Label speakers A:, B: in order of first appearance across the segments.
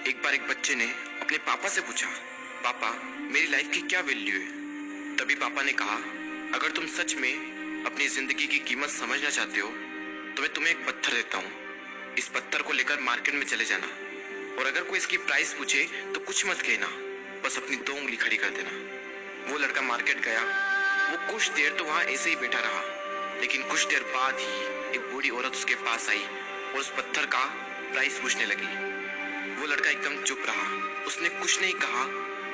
A: एक बार एक बच्चे ने अपने पापा से पूछा, पापा मेरी लाइफ की क्या वैल्यू है। तभी पापा ने कहा, अगर तुम सच में अपनी जिंदगी की कीमत समझना चाहते हो तो मैं तुम्हें एक पत्थर देता हूँ। इस पत्थर को लेकर मार्केट में चले जाना और अगर कोई इसकी प्राइस पूछे तो कुछ मत कहना, बस अपनी 2 उंगली खड़ी कर देना। वो लड़का मार्केट गया। वो कुछ देर तो वहां ऐसे ही बैठा रहा, लेकिन कुछ देर बाद ही एक बूढ़ी औरत उसके पास आई और उस पत्थर का प्राइस पूछने लगी। वो लड़का एकदम चुप रहा, उसने कुछ नहीं कहा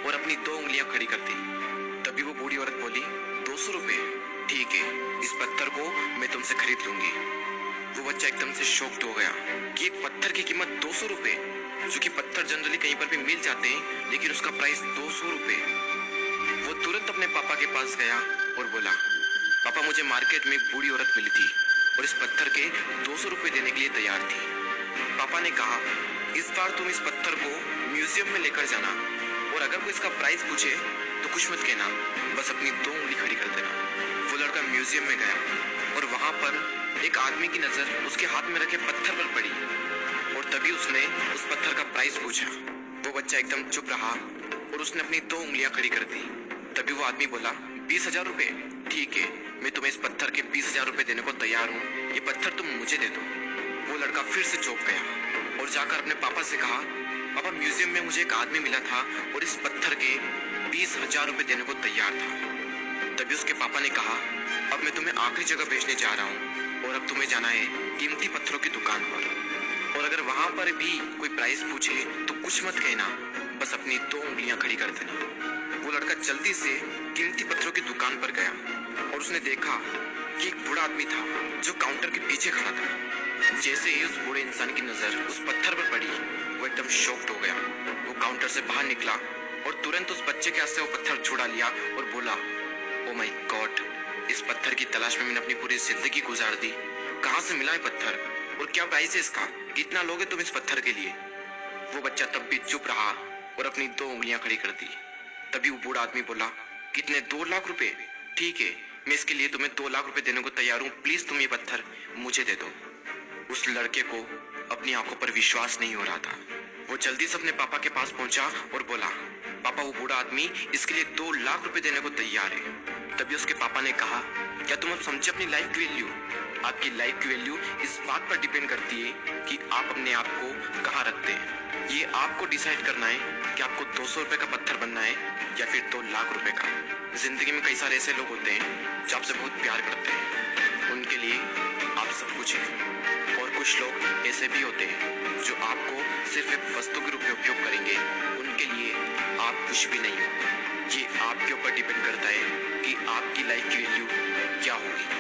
A: और अपनी 2 उंगलियां खड़ी कर दी। तभी वो बूढ़ी औरत बोली, 200 रुपए, ठीक है, इस पत्थर को मैं तुमसे खरीद लूंगी। वो बच्चा एकदम से शॉक्ड हो गया कि एक पत्थर की कीमत 200 रुपए, जो कि पत्थर जनरली कहीं पर भी मिल जाते हैं, लेकिन उसका प्राइस 200 रुपए। वो तुरंत अपने पापा के पास गया और बोला, पापा मुझे मार्केट में एक बूढ़ी औरत मिली थी और इस पत्थर के 200 रुपए देने के लिए तैयार थी। पापा ने कहा, इस बार तुम इस पत्थर को म्यूजियम में लेकर जाना और अगर कोई इसका प्राइस पूछे तो कुछ मत कहना, बस अपनी 2 उंगली खड़ी कर देना। वो लड़का म्यूजियम में गया और वहां पर एक आदमी की नजर उसके हाथ में रखे पत्थर पर पड़ी और तभी उसने उस पत्थर का प्राइस पूछा। वो बच्चा एकदम चुप रहा और उसने अपनी 2 उंगलियां खड़ी कर दी। तभी वो आदमी बोला, 20,000 रुपए, ठीक है, मैं तुम्हें इस पत्थर के 20,000 रुपए देने को तैयार हूँ, ये पत्थर तुम मुझे दे दो। वो लड़का फिर से चौंक गया और जाकर अपने पापा से कहा, पापा म्यूजियम में मुझे एक आदमी मिला था और इस पत्थर के 20,000 रुपए देने को तैयार था। तभी उसके पापा ने कहा, अब मैं तुम्हें आखिरी जगह भेजने जा रहा हूँ और अब तुम्हें जाना है कीमती पत्थरों की दुकान पर और अगर वहां पर भी कोई प्राइस पूछे तो कुछ मत कहना, बस अपनी 2 उंगलियां खड़ी कर देना। वो लड़का जल्दी से कीमती पत्थरों की दुकान पर गया और उसने देखा कि एक बूढ़ा आदमी था जो काउंटर के पीछे खड़ा था। जैसे ही उस बूढ़े इंसान की नजर उस पत्थर पर पड़ी, वो एकदम शॉक्ड हो गया। वो काउंटर से बाहर निकला और तुरंत उस बच्चे के हाथ से वो पत्थर छुड़ा लिया और बोला, ओ माय गॉड, इस पत्थर की तलाश में मैंने अपनी पूरी जिंदगी गुजार दी। कहाँ से मिला है पत्थर और क्या प्राइस है इसका, कितना लोगे तुम इस पत्थर के लिए। वो बच्चा तब भी चुप रहा और अपनी 2 उंगलियां खड़ी कर दी। तभी वो बूढ़ा आदमी बोला, कितने, 2 लाख रुपए, ठीक है, मैं इसके लिए तुम्हें 2 लाख रुपए देने को तैयार हूँ, प्लीज तुम ये पत्थर मुझे दे दो। उस लड़के को अपनी आंखों पर विश्वास नहीं हो रहा था। वो जल्दी से अपने पापा के पास पहुंचा और बोला, पापा वो बूढ़ा आदमी इसके लिए 2 लाख रुपए देने को तैयार है। तभी उसके पापा ने कहा, क्या तुम अब समझे अपनी लाइफ की वैल्यू। आपकी लाइफ की वैल्यू इस बात पर डिपेंड करती है कि आप अपने आप को कहाँ रखते हैं। ये आपको डिसाइड करना है कि आपको 200 रुपए का पत्थर बनना है या फिर 2 लाख रुपए का। जिंदगी में कई सारे ऐसे लोग होते हैं जो आपसे बहुत प्यार करते हैं, उनके लिए आप सब कुछ है, और कुछ लोग ऐसे भी होते हैं जो आपको सिर्फ एक वस्तु के रूप में उपयोग करेंगे, उनके लिए आप कुछ भी नहीं हो। ये आपके ऊपर डिपेंड करता है कि आपकी लाइफ की वैल्यू क्या होगी।